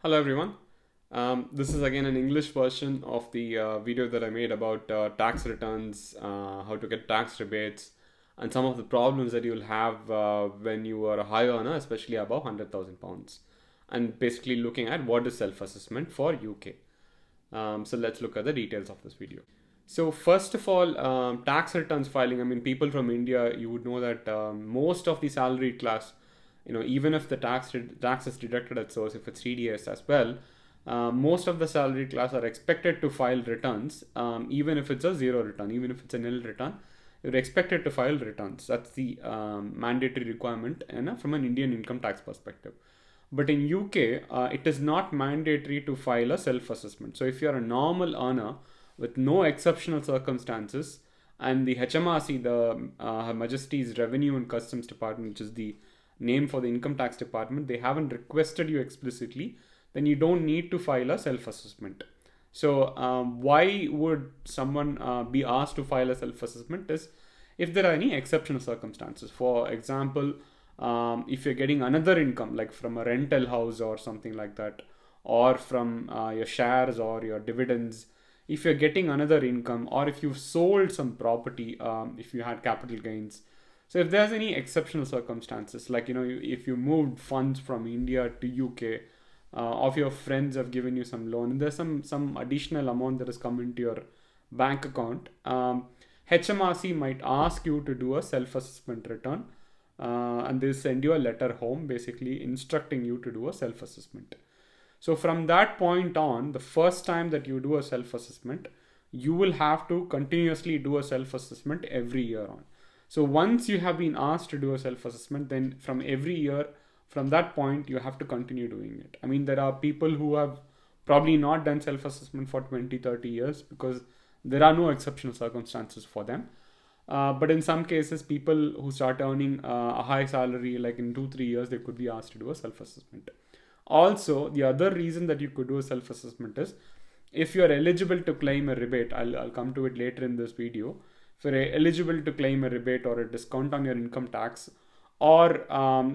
Hello everyone. This is again an English version of the video that I made about tax returns, how to get tax rebates, and some of the problems that you'll have when you are a high earner, especially above £100,000. And basically looking at what is self-assessment for UK. So let's look at the details of this video. So first of all, tax returns filing. I mean, people from India, you would know that most of the salaried class, even if the tax is deducted at source, if it's TDS as well, most of the salaried class are expected to file returns, even if it's a zero return, even if it's a nil return, you're expected to file returns. That's the mandatory requirement from an Indian income tax perspective. But in UK, it is not mandatory to file a self-assessment. So if you're a normal earner with no exceptional circumstances, and the HMRC, the Her Majesty's Revenue and Customs Department, which is the name for the income tax department, they haven't requested you explicitly, then you don't need to file a self-assessment. So why would someone be asked to file a self-assessment is if there are any exceptional circumstances. For example, if you're getting another income like from a rental house or something like that, or from your shares or your dividends, if you're getting another income, or if you've sold some property, if you had capital gains. So if there's any exceptional circumstances, like if you moved funds from India to UK, of your friends have given you some loan, and there's some additional amount that has come into your bank account, HMRC might ask you to do a self-assessment return, and they'll send you a letter home basically instructing you to do a self-assessment. So from that point on, the first time that you do a self-assessment, you will have to continuously do a self-assessment every year on. So once you have been asked to do a self-assessment, then from every year, from that point, you have to continue doing it. I mean, there are people who have probably not done self-assessment for 20, 30 years because there are no exceptional circumstances for them. But in some cases, people who start earning a high salary, like in 2, 3 years, they could be asked to do a self-assessment. Also, the other reason that you could do a self-assessment is if you're eligible to claim a rebate. I'll come to it later in this video. If you're eligible to claim a rebate or a discount on your income tax, or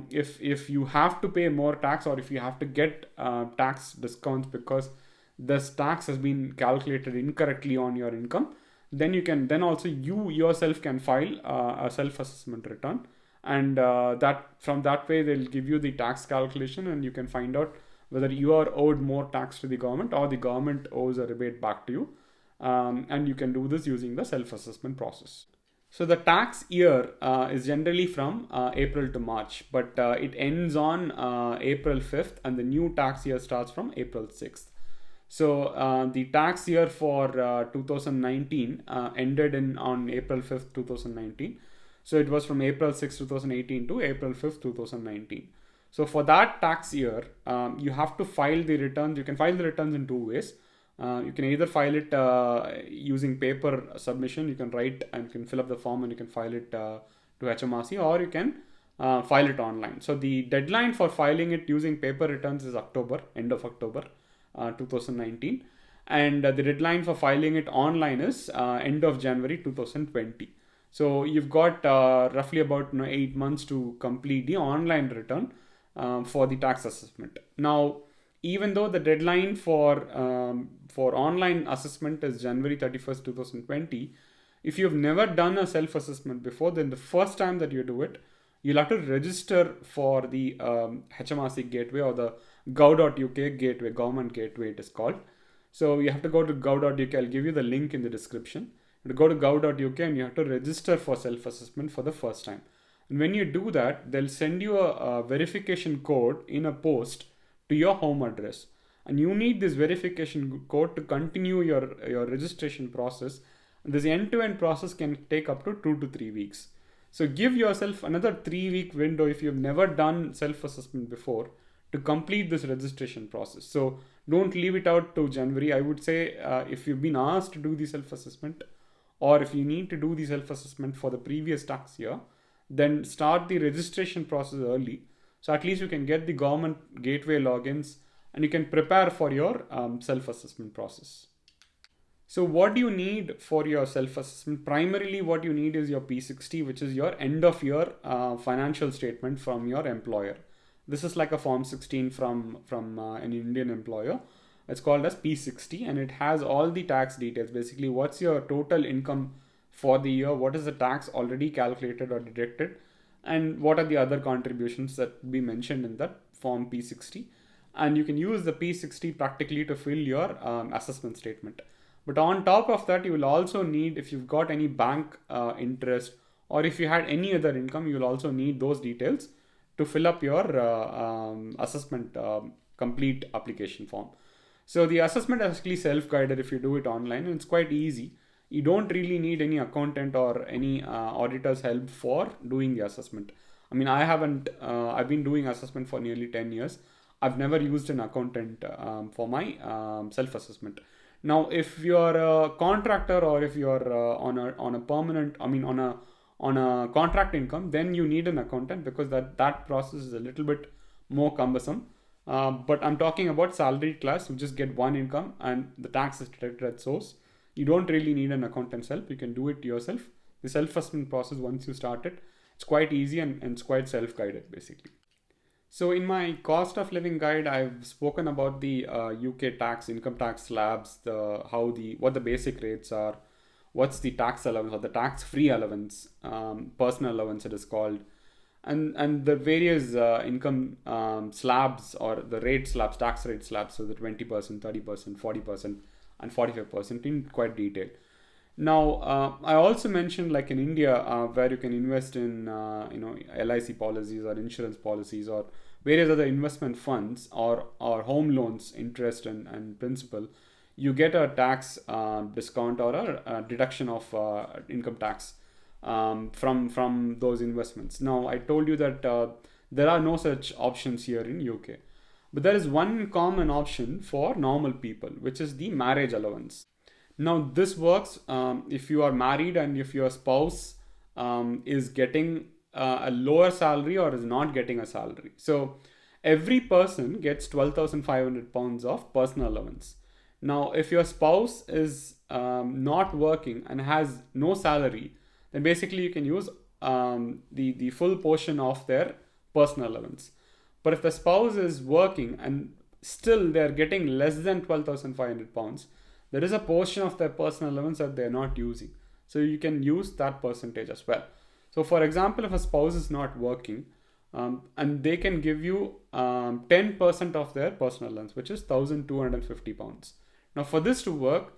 if you have to pay more tax, or if you have to get tax discounts because this tax has been calculated incorrectly on your income, then you yourself can file a self-assessment return, and that from that way they'll give you the tax calculation, and you can find out whether you are owed more tax to the government or the government owes a rebate back to you. And you can do this using the self-assessment process. So the tax year is generally from April to March, but it ends on April 5th, and the new tax year starts from April 6th. So the tax year for 2019 ended on April 5th, 2019. So it was from April 6th, 2018 to April 5th, 2019. So for that tax year, you have to file the returns. You can file the returns in two ways. You can either file it using paper submission. You can write and you can fill up the form and you can file it to HMRC, or you can file it online. So the deadline for filing it using paper returns is end of October 2019. And the deadline for filing it online is end of January 2020. So you've got roughly about 8 months to complete the online return for the tax assessment. Now, even though the deadline for online assessment is January 31st, 2020, if you've never done a self-assessment before, then the first time that you do it, you'll have to register for the HMRC gateway, or the gov.uk gateway, government gateway it is called. So you have to go to gov.uk. I'll give you the link in the description. You go to gov.uk and you have to register for self-assessment for the first time. And when you do that, they'll send you a verification code in a post to your home address, and you need this verification code to continue your registration process. And this end-to-end process can take up to 2 to 3 weeks. So give yourself another 3-week window if you've never done self-assessment before to complete this registration process. So don't leave it out to January. I would say if you've been asked to do the self-assessment, or if you need to do the self-assessment for the previous tax year, then start the registration process early. So at least you can get the government gateway logins and you can prepare for your self-assessment process. So what do you need for your self-assessment? Primarily what you need is your P60, which is your end of year financial statement from your employer. This is like a Form 16 from an Indian employer. It's called as P60, and it has all the tax details. Basically, what's your total income for the year? What is the tax already calculated or deducted? And what are the other contributions that we mentioned in that Form P60? And you can use the P60 practically to fill your assessment statement. But on top of that, you will also need, if you've got any bank interest, or if you had any other income, you will also need those details to fill up your assessment complete application form. So the assessment is actually self-guided if you do it online, and it's quite easy. You don't really need any accountant or any auditor's help for doing the assessment. I mean, I've been doing assessment for nearly 10 years. I've never used an accountant for my self-assessment. Now, if you're a contractor, or if you're on a permanent, I mean on a contract income, then you need an accountant, because that process is a little bit more cumbersome. But I'm talking about salaried class who just get one income and the tax is deducted at source. You don't really need an accountant's help. You can do it yourself. The self-assessment process, once you start it, it's quite easy, and it's quite self-guided basically. So in my cost of living guide, I've spoken about the UK income tax slabs, what the basic rates are, what's the tax allowance or the tax-free allowance, personal allowance it is called, and the various income slabs, or the rate slabs, tax rate slabs, so the 20%, 30%, 40%, and 45% in quite detail. Now, I also mentioned, like in India, where you can invest in LIC policies or insurance policies or various other investment funds, or home loans, interest and principal, you get a tax discount or a deduction of income tax from those investments. Now, I told you that there are no such options here in UK. But there is one common option for normal people, which is the marriage allowance. Now, this works if you are married and if your spouse is getting a lower salary or is not getting a salary. So, every person gets £12,500 of personal allowance. Now, if your spouse is not working and has no salary, then basically you can use the full portion of their personal allowance. But if the spouse is working and still they're getting less than £12,500, there is a portion of their personal allowance that they're not using. So you can use that percentage as well. So for example, if a spouse is not working, and they can give you 10% of their personal allowance, which is £1,250. Now for this to work,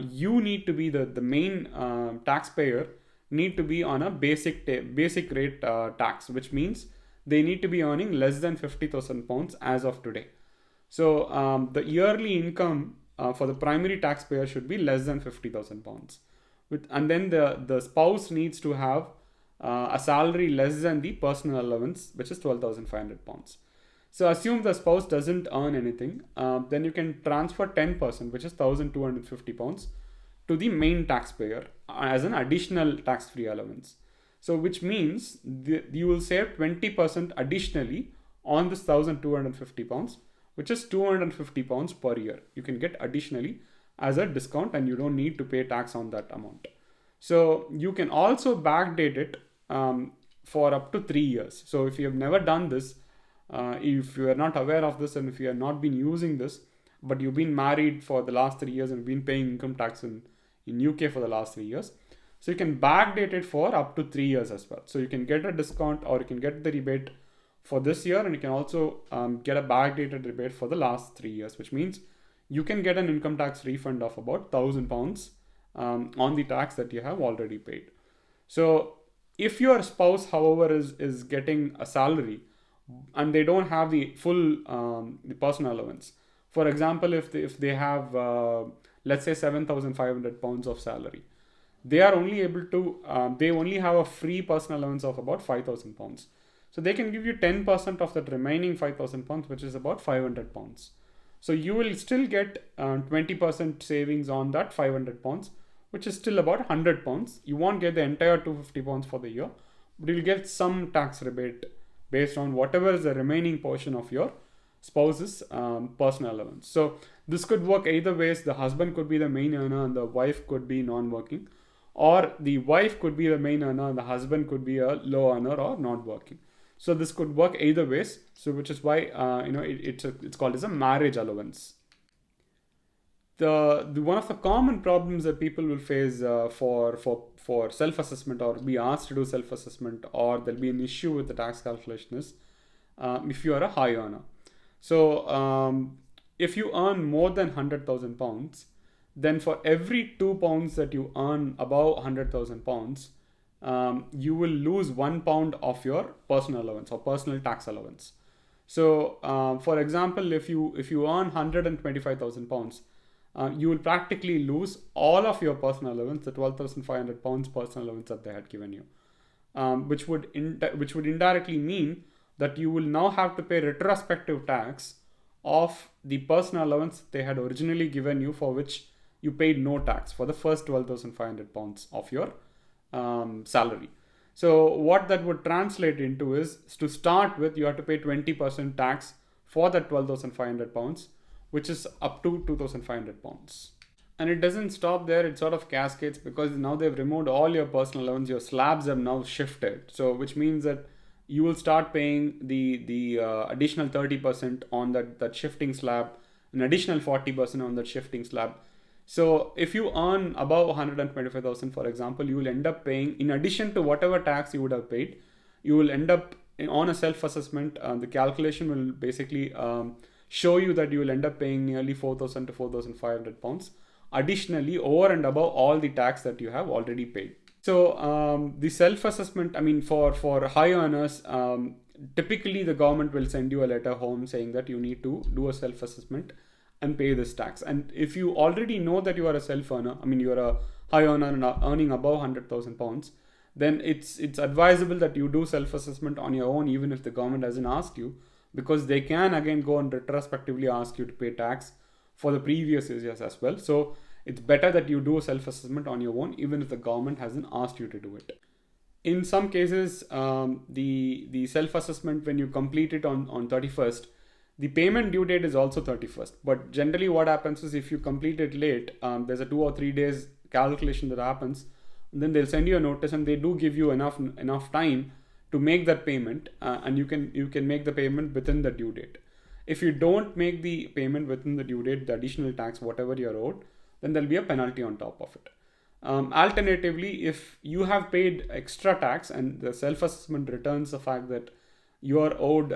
you need to be the main taxpayer, need to be on a basic rate tax, which means they need to be earning less than £50,000 as of today. So the yearly income for the primary taxpayer should be less than £50,000. And then the spouse needs to have a salary less than the personal allowance, which is £12,500. So assume the spouse doesn't earn anything, then you can transfer 10%, which is £1,250, to the main taxpayer as an additional tax-free allowance. So which means you will save 20% additionally on this £1,250, which is £250 per year. You can get additionally as a discount, and you don't need to pay tax on that amount. So you can also backdate it for up to 3 years. So if you have never done this, if you are not aware of this, and if you have not been using this, but you've been married for the last 3 years and been paying income tax in UK for the last 3 years, so you can backdate it for up to 3 years as well. So you can get a discount, or you can get the rebate for this year, and you can also get a backdated rebate for the last 3 years, which means you can get an income tax refund of about £1,000 on the tax that you have already paid. So if your spouse, however, is getting a salary and they don't have the full the personal allowance, for example, if they have let's say £7,500 of salary, they are only able to they only have a free personal allowance of about £5,000. So they can give you 10% of that remaining £5,000, which is about £500. So you will still get 20% savings on that £500, which is still about £100. You won't get the entire £250 for the year, but you'll get some tax rebate based on whatever is the remaining portion of your spouse's personal allowance. So this could work either ways. The husband could be the main earner and the wife could be non-working, or the wife could be the main earner and the husband could be a low earner or not working. So this could work either ways. So which is why it's called as a marriage allowance. The one of the common problems that people will face for self-assessment or be asked to do self-assessment, or there'll be an issue with the tax calculation, is if you are a high earner. So if you earn more than £100,000, then for every £2 that you earn above £100,000, you will lose £1 of your personal allowance or personal tax allowance. So for example, if you earn £125,000, you will practically lose all of your personal allowance, the £12,500 personal allowance that they had given you, which would indirectly mean that you will now have to pay retrospective tax of the personal allowance they had originally given you, for which you paid no tax for the first £12,500 of your salary. So what that would translate into is, to start with, you have to pay 20% tax for that £12,500, which is up to £2,500. And it doesn't stop there, it sort of cascades, because now they've removed all your personal allowance, your slabs have now shifted. So which means that you will start paying the additional 30% on that shifting slab, an additional 40% on that shifting slab. So if you earn above 125,000, for example, you will end up paying, in addition to whatever tax you would have paid, you will end up on a self-assessment. The calculation will basically show you that you will end up paying nearly 4,000 to 4,500 pounds additionally over and above all the tax that you have already paid. So the self-assessment, I mean, for high earners, typically the government will send you a letter home saying that you need to do a self-assessment and pay this tax. And if you already know that you are a self-earner, I mean, you are a high earner and are earning above £100,000, then it's advisable that you do self-assessment on your own, even if the government hasn't asked you, because they can again go and retrospectively ask you to pay tax for the previous years as well. So it's better that you do a self-assessment on your own, even if the government hasn't asked you to do it. In some cases, the self-assessment, when you complete it on 31st, the payment due date is also 31st. But generally what happens is, if you complete it late, there's a 2 or 3 days calculation that happens, and then they'll send you a notice, and they do give you enough time to make that payment, and you can make the payment within the due date. If you don't make the payment within the due date, the additional tax, whatever you're owed, then there'll be a penalty on top of it. Alternatively, if you have paid extra tax and the self-assessment returns the fact that you are owed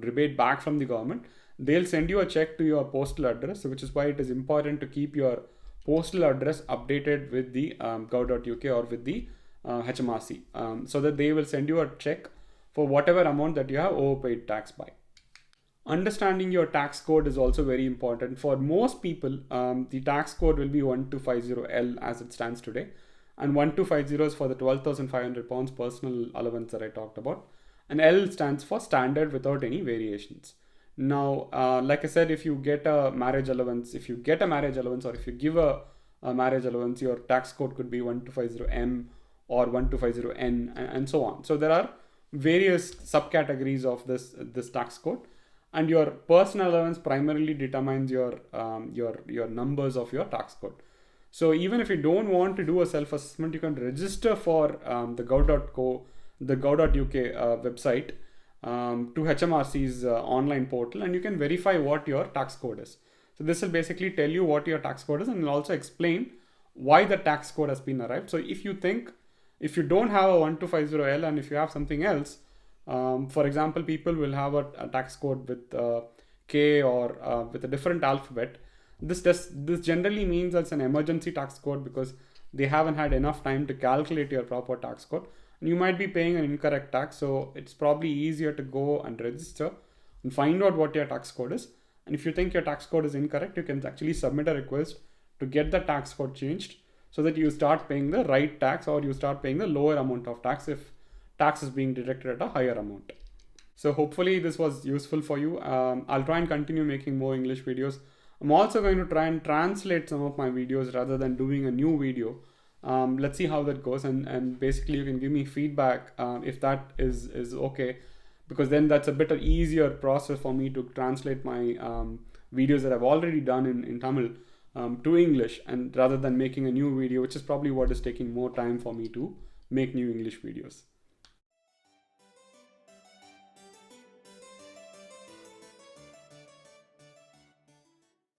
rebate back from the government, they'll send you a check to your postal address, which is why it is important to keep your postal address updated with the gov.uk or with the HMRC, so that they will send you a check for whatever amount that you have overpaid tax by. Understanding your tax code is also very important. For most people, the tax code will be 1250L as it stands today, and 1250 is for the £12,500 personal allowance that I talked about, and L stands for standard without any variations. Now, like I said, if you get a marriage allowance, or if you give a marriage allowance, your tax code could be 1250M or 1250N, and so on. So there are various subcategories of this tax code, and your personal allowance primarily determines your numbers of your tax code. So even if you don't want to do a self-assessment, you can register for the gov.uk website to HMRC's online portal, and you can verify what your tax code is. So this will basically tell you what your tax code is, and will also explain why the tax code has been arrived. So if you don't have a 1250L, and if you have something else, for example, people will have a tax code with K or with a different alphabet. This generally means that's an emergency tax code, because they haven't had enough time to calculate your proper tax code, and you might be paying an incorrect tax. So it's probably easier to go and register and find out what your tax code is. And if you think your tax code is incorrect, you can actually submit a request to get the tax code changed, so that you start paying the right tax, or you start paying the lower amount of tax if tax is being deducted at a higher amount. So hopefully this was useful for you. I'll try and continue making more English videos. I'm also going to try and translate some of my videos rather than doing a new video. Let's see how that goes, and basically you can give me feedback if that is okay, because then that's a bit of easier process for me to translate my videos that I've already done in Tamil to English, and rather than making a new video, which is probably what is taking more time for me to make new English videos.